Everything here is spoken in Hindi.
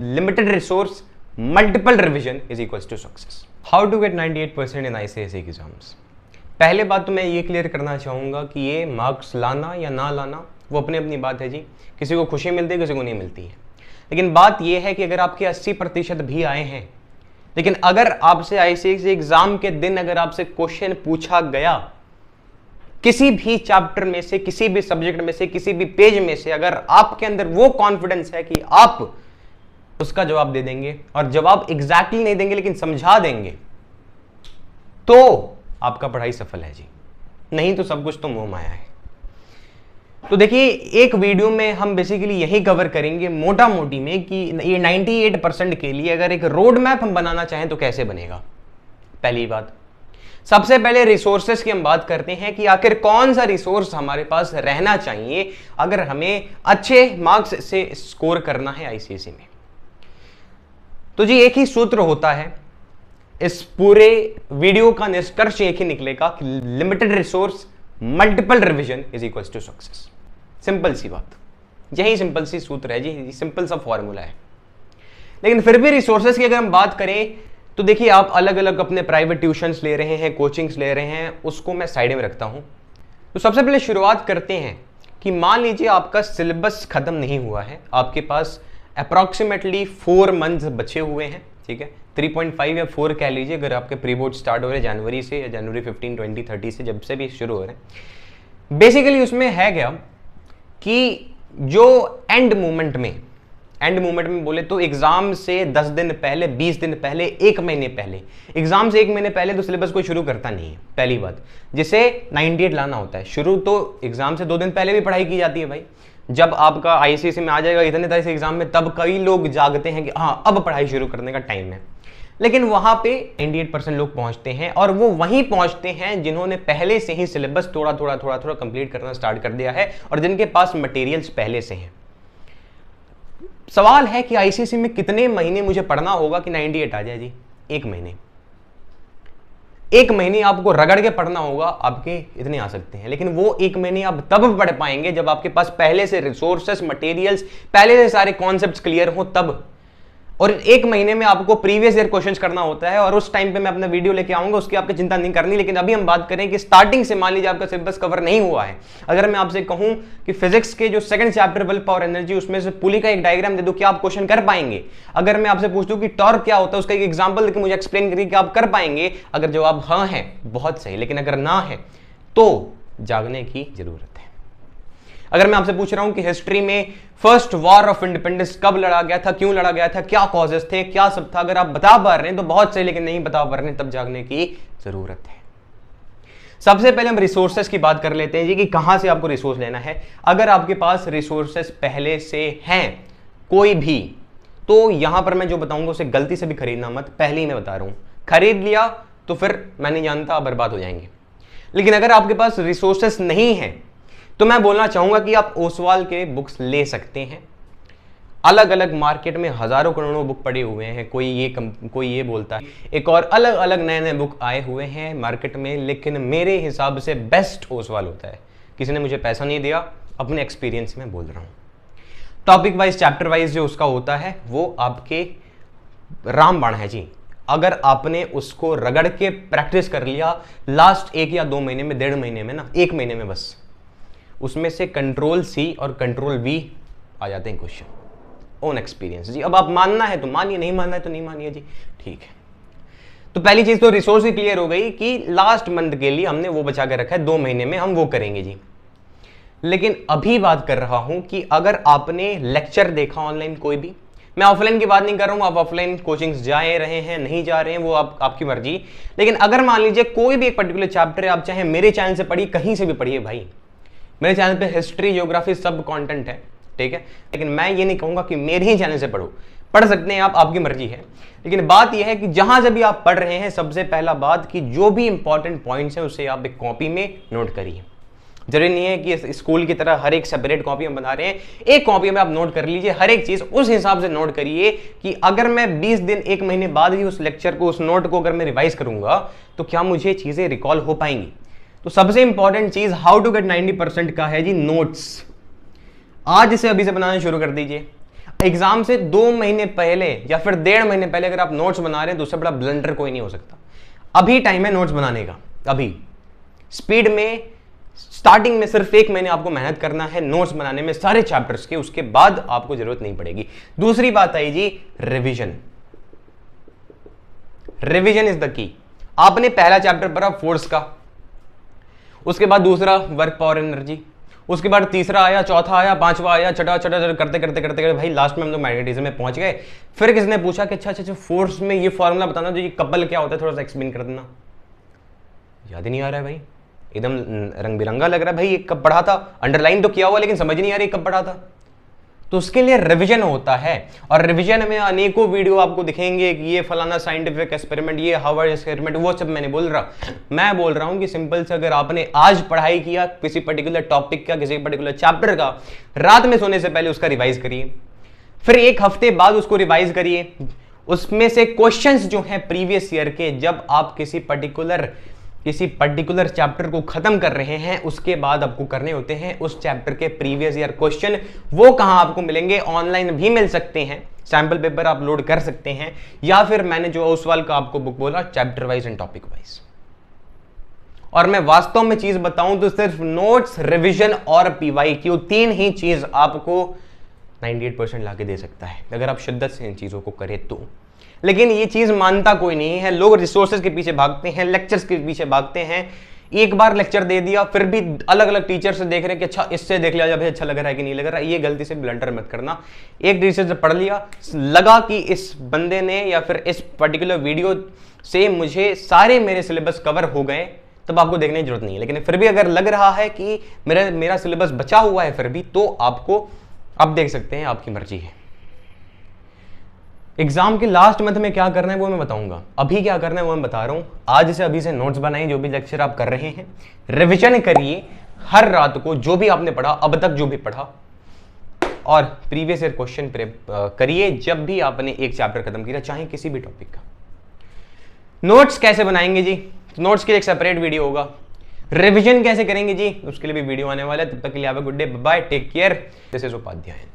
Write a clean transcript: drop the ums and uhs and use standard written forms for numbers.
limited resource, multiple revision is equals to success. How to get 98% in ICSE exams? पहले बात तो मैं ये क्लियर करना चाहूँगा कि ये मार्क्स लाना या ना लाना वो अपनी अपनी बात है जी। किसी को खुशी मिलती है, किसी को नहीं मिलती है। लेकिन बात ये है कि अगर आपके 80% भी आए हैं, लेकिन अगर आपसे ICSE एग्जाम के दिन अगर आपसे क्वेश्चन पूछा गया किसी भी चैप्टर में से, किसी भी सब्जेक्ट में से, किसी भी पेज में से, अगर आपके अंदर वो कॉन्फिडेंस है कि आप उसका जवाब दे देंगे और जवाब एग्जैक्टली नहीं देंगे लेकिन समझा देंगे, तो आपका पढ़ाई सफल है जी। नहीं तो सब कुछ तो मोह माया है। तो देखिए, एक वीडियो में हम बेसिकली यही कवर करेंगे मोटा मोटी में कि ये 98% के लिए अगर एक रोड मैप हम बनाना चाहें तो कैसे बनेगा। पहली बात, सबसे पहले रिसोर्सेस की हम बात करते हैं कि आखिर कौन सा रिसोर्स हमारे पास रहना चाहिए अगर हमें अच्छे मार्क्स से स्कोर करना है ICSE में। तो जी एक ही सूत्र होता है, इस पूरे वीडियो का निष्कर्ष एक ही निकलेगा कि limited resource multiple revision is equals to success. Simple सी बात, यही सिंपल सी सूत्र है जी, सिंपल सा फॉर्मूला है। लेकिन फिर भी रिसोर्सेस की अगर हम बात करें तो देखिए, आप अलग अलग अपने प्राइवेट ट्यूशंस ले रहे हैं, कोचिंग्स ले रहे हैं, उसको मैं साइड में रखता हूं। तो सबसे पहले शुरुआत करते हैं कि मान लीजिए आपका सिलेबस खत्म नहीं हुआ है, आपके पास अप्रॉक्सीमेटली 4 मंथ्स बचे हुए हैं, ठीक है, 3.5 या 4 कह लीजिए अगर आपके प्री बोर्ड स्टार्ट हो रहे हैं जनवरी से या जनवरी 15, 20, 30 से, जब से भी शुरू हो रहे हैं। बेसिकली उसमें है क्या कि जो एंड मोमेंट में बोले तो एग्जाम से 10 दिन पहले, 20 दिन पहले, 1 महीने पहले, एग्जाम से 1 महीने पहले तो सिलेबस कोई शुरू करता नहीं है। पहली बात, जिसे 98 लाना होता है, शुरू तो एग्जाम से 2 दिन पहले भी पढ़ाई की जाती है भाई। जब आपका ICSE में आ जाएगा इतने तरह से एग्जाम में, तब कई लोग जागते हैं कि हाँ अब पढ़ाई शुरू करने का टाइम है। लेकिन वहां पे 98% लोग पहुंचते हैं, और वो वहीं पहुंचते हैं जिन्होंने पहले से ही सिलेबस थोड़ा थोड़ा कंप्लीट करना स्टार्ट कर दिया है और जिनके पास मटेरियल्स पहले से हैं। सवाल है कि ICSE में कितने महीने मुझे पढ़ना होगा कि 98 आ जाए जी? 1 महीने। 1 महीने आपको रगड़ के पढ़ना होगा, आपके इतने आ सकते हैं। लेकिन वो 1 महीने आप तब पढ़ पाएंगे जब आपके पास पहले से रिसोर्सेस, मटेरियल्स, पहले से सारे कॉन्सेप्ट्स क्लियर हो तब। और 1 महीने में आपको प्रीवियस ईयर क्वेश्चंस करना होता है, और उस टाइम पे मैं अपना वीडियो लेके आऊंगा, उसकी आपको चिंता नहीं करनी। लेकिन अभी हम बात करें कि स्टार्टिंग से मान लीजिए आपका सिलेबस कवर नहीं हुआ है। अगर मैं आपसे कहूं कि फिजिक्स के जो second chapter will power energy, उसमें से पुली का एक डायग्राम दे दूं, क्या आप क्वेश्चन कर पाएंगे? अगर मैं आपसे पूछ दूं कि टॉर्क क्या होता है, उसका एक एग्जाम्पल देकर मुझे एक्सप्लेन करिए कि आप कर पाएंगे? अगर जवाब हाँ है, बहुत सही। लेकिन अगर ना है तो जागने की जरूरत है। अगर मैं आपसे पूछ रहा हूं कि हिस्ट्री में फर्स्ट वॉर ऑफ इंडिपेंडेंस कब लड़ा गया था, क्यों लड़ा गया था, क्या कॉजेस थे, क्या सब था, अगर आप बता पा रहे हैं तो बहुत सही, लेकिन नहीं बता पा रहे हैं तब जागने की जरूरत है। सबसे पहले हम रिसोर्सेस की बात कर लेते हैं जी कि कहां से आपको रिसोर्स लेना है। अगर आपके पास रिसोर्सेस पहले से हैं कोई भी, तो यहां पर मैं जो बताऊंगा उसे गलती से भी खरीदना मत। पहले ही मैं बता रहा हूं, खरीद लिया तो फिर मैं नहीं जानता, आप बर्बाद हो जाएंगे। लेकिन अगर आपके पास रिसोर्सेस नहीं है तो मैं बोलना चाहूंगा कि आप ओसवाल के बुक्स ले सकते हैं। अलग अलग मार्केट में हजारों करोड़ों बुक पड़े हुए हैं, कोई ये बोलता है, एक और अलग अलग नए नए बुक आए हुए हैं मार्केट में। लेकिन मेरे हिसाब से बेस्ट ओसवाल होता है। किसी ने मुझे पैसा नहीं दिया, अपने एक्सपीरियंस में बोल रहा हूं। टॉपिक वाइज, चैप्टर वाइज जो उसका होता है वो आपके रामबाण है जी। अगर आपने उसको रगड़ के प्रैक्टिस कर लिया लास्ट 1 या 2 महीने में, 1.5 महीने में ना, 1 महीने में बस, उसमें से कंट्रोल C और कंट्रोल V आ जाते हैं क्वेश्चन ऑन एक्सपीरियंस जी। अब आप मानना है तो मानिए, नहीं मानना है तो नहीं मानिए जी, ठीक है। तो पहली चीज तो रिसोर्स ही क्लियर हो गई कि लास्ट मंथ के लिए हमने वो बचा के रखा है, 2 महीने में हम वो करेंगे जी। लेकिन अभी बात कर रहा हूं कि अगर आपने लेक्चर देखा ऑनलाइन कोई भी, मैं ऑफलाइन की बात नहीं कर रहा हूं, आप ऑफलाइन कोचिंग्स जा रहे हैं, नहीं जा रहे हैं, वो आपकी मर्जी। लेकिन अगर मान लीजिए कोई भी एक पर्टिकुलर चैप्टर है, आप चाहे मेरे चैनल से पढ़िए, कहीं से भी पढ़िए भाई, मेरे चैनल पे हिस्ट्री, ज्योग्राफी सब कंटेंट है, ठीक है। लेकिन मैं ये नहीं कहूंगा कि मेरे ही चैनल से पढ़ो, पढ़ सकते हैं आप, आपकी मर्जी है। लेकिन बात यह है कि जहां जब भी आप पढ़ रहे हैं, सबसे पहला बात कि जो भी इंपॉर्टेंट पॉइंट्स हैं उसे आप एक कॉपी में नोट करिए। जरूरी नहीं है कि स्कूल की तरह हर एक सेपरेट कॉपी हम बना रहे हैं, एक कॉपी में आप नोट कर लीजिए हर एक चीज, उस हिसाब से नोट करिए कि अगर मैं 20 दिन, 1 महीने बाद ही उस लेक्चर को, उस नोट को अगर मैं रिवाइज करूंगा तो क्या मुझे चीजें रिकॉल हो पाएंगी। तो सबसे इंपॉर्टेंट चीज हाउ टू गेट 90% का है जी नोट्स। आज से अभी से बनाना शुरू कर दीजिए। एग्जाम से 2 महीने पहले या फिर 1.5 महीने पहले अगर आप नोट्स बना रहे हैं तो उससे बड़ा ब्लंडर कोई नहीं हो सकता। अभी टाइम है नोट्स बनाने का, अभी स्पीड में स्टार्टिंग में सिर्फ 1 महीने आपको मेहनत करना है नोट्स बनाने में सारे चैप्टर्स के, उसके बाद आपको जरूरत नहीं पड़ेगी। दूसरी बात आई जी revision. Revision is the key. आपने पहला चैप्टर पढ़ा फोर्स का, उसके बाद दूसरा वर्क पावर एनर्जी, उसके बाद तीसरा आया, चौथा आया, पांचवा आया, छठा छठा करते करते करते करते भाई लास्ट में हम लोग मैग्नेटिज्म में पहुंच गए। फिर किसने पूछा कि अच्छा फोर्स में ये फॉर्मूला बताना, जो ये कपल क्या होता है थोड़ा सा एक्सप्लेन कर देना। याद ही नहीं आ रहा है भाई, एकदम रंग बिरंगा लग रहा है भाई, ये कब पढ़ा था, अंडरलाइन तो किया हुआ लेकिन समझ नहीं आ रही कब पढ़ा था। तो उसके लिए रिवीजन होता है, और रिवीजन में अनेकों वीडियो आपको दिखेंगे कि ये फलाना साइंटिफिक एक्सपेरिमेंट, ये हार्वर्ड एक्सपेरिमेंट, वो सब मैं नहीं बोल रहा। मैं बोल रहा हूं कि सिंपल से अगर आपने आज पढ़ाई किया किसी पर्टिकुलर टॉपिक का, किसी पर्टिकुलर चैप्टर का, रात में सोने से पहले उसका रिवाइज करिए, फिर 1 हफ्ते बाद उसको रिवाइज करिए। उसमें से क्वेश्चंस जो हैं प्रीवियस ईयर के, जब आप किसी पर्टिकुलर चैप्टर को खत्म कर रहे हैं उसके बाद आपको करने होते हैं उस चैप्टर के प्रीवियस ईयर क्वेश्चन। वो कहां आपको मिलेंगे? ऑनलाइन भी मिल सकते हैं, सैंपल पेपर आप लोड कर सकते हैं, या फिर मैंने जो ओसवाल का आपको बुक बोला chapter wise and topic wise. और मैं वास्तव में चीज बताऊं तो सिर्फ नोट्स, रिवीजन और पीवाईक्यू 3 ही चीज आपको 98% लाके दे सकता है अगर आप शिद्दत से इन चीजों को करें तो। लेकिन ये चीज मानता कोई नहीं है, लोग रिसोर्सेज के पीछे भागते हैं, लेक्चर्स के पीछे भागते हैं। एक बार लेक्चर दे दिया फिर भी अलग अलग टीचर से देख रहे हैं कि अच्छा इससे देख लिया जब अच्छा लग रहा है कि नहीं लग रहा है। ये गलती से ब्लंडर मत करना। एक टीचर से पढ़ लिया, लगा कि इस बंदे ने या फिर इस पर्टिकुलर वीडियो से मुझे सारे मेरे सिलेबस कवर हो गए, तब आपको देखने की जरूरत नहीं है। लेकिन फिर भी अगर लग रहा है कि मेरा सिलेबस बचा हुआ है फिर भी, तो आपको आप देख सकते हैं, आपकी मर्जी है। एग्जाम के लास्ट मंथ में क्या करना है वो मैं बताऊंगा, अभी क्या करना है वो मैं बता रहा हूं। आज से अभी से नोट्स बनाइए, जो भी लेक्चर आप कर रहे हैं रिवीजन करिए हर रात को, जो भी आपने पढ़ा अब तक, जो भी पढ़ा, और प्रीवियस ईयर क्वेश्चन करिए जब भी आपने एक चैप्टर खत्म किया, चाहे किसी भी टॉपिक का। नोट्स कैसे बनाएंगे जी? नोट्स के लिए एक सेपरेट वीडियो होगा। रिवीजन कैसे करेंगे जी? उसके लिए भी वीडियो आने वाला है। तब तक के लिए have a good day, bye, take care. This is Upadhyay.